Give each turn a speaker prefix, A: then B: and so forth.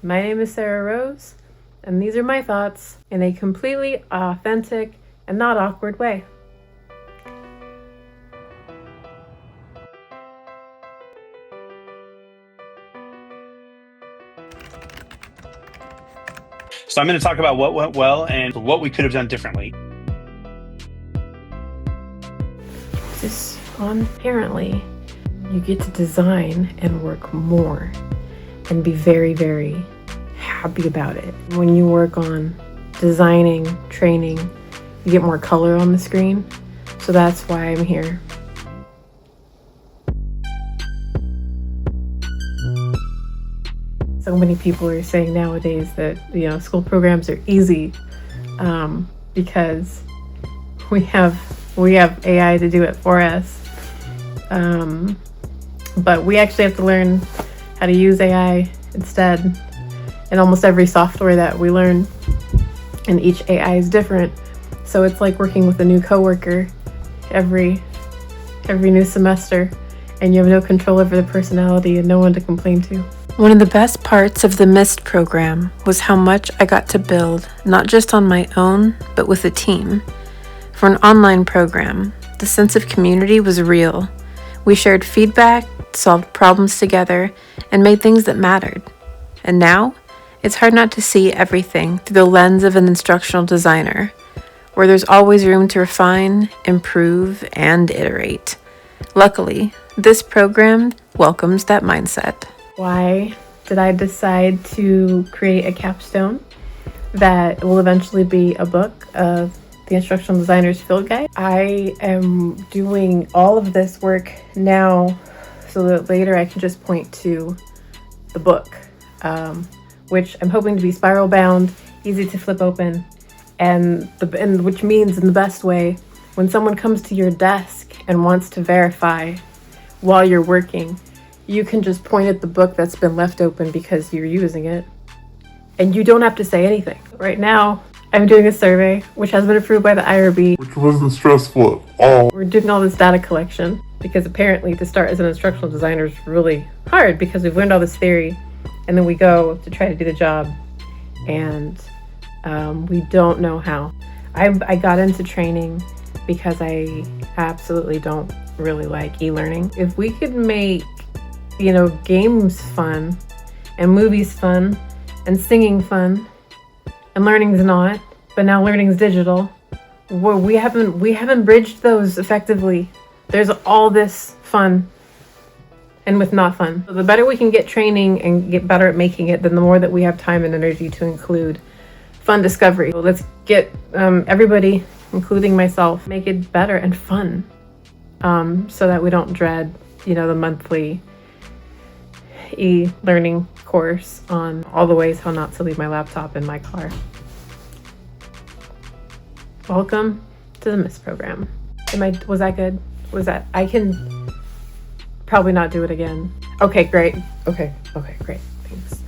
A: My name is Sarah Rose, and these are my thoughts in a completely authentic and not awkward way.
B: So I'm going to talk about what went well and what we could have done differently.
A: Just apparently, you get to design and work more and be very, very happy about it. When you work on designing, training, you get more color on the screen. So that's why I'm here. So many people are saying nowadays that, school programs are easy because we have AI to do it for us. But we actually have to learn how to use AI instead in almost every software that we learn. And each AI is different. So it's like working with a new coworker every new semester, and you have no control over the personality and no one to complain to. One of the best parts of the MIST program was how much I got to build, not just on my own, but with a team. For an online program, the sense of community was real. We shared feedback, solved problems together, and made things that mattered. And now, it's hard not to see everything through the lens of an instructional designer, where there's always room to refine, improve, and iterate. Luckily, this program welcomes that mindset. Why did I decide to create a capstone that will eventually be a book of the Instructional Designer's Field Guide? I am doing all of this work now so that later I can just point to the book, which I'm hoping to be spiral bound, easy to flip open, and which means in the best way, when someone comes to your desk and wants to verify while you're working, you can just point at the book that's been left open because you're using it, and you don't have to say anything. Right now, I'm doing a survey, which has been approved by the IRB.
C: Which wasn't stressful at all.
A: We're doing all this data collection because apparently to start as an instructional designer is really hard because we've learned all this theory, and then we go to try to do the job, and we don't know how. I got into training because I absolutely don't really like eLearning. If we could make games fun and movies fun and singing fun and learning's not, but now learning's digital. We haven't bridged those effectively. There's all this fun and with not fun. So the better we can get training and get better at making it, then the more that we have time and energy to include fun discovery. So let's get everybody, including myself, make it better and fun, so that we don't dread the monthly e-learning course on all the ways how not to leave my laptop in my car. Welcome to the MIST program. Was that good? I can probably not do it again. Okay, great. Okay, great. Thanks.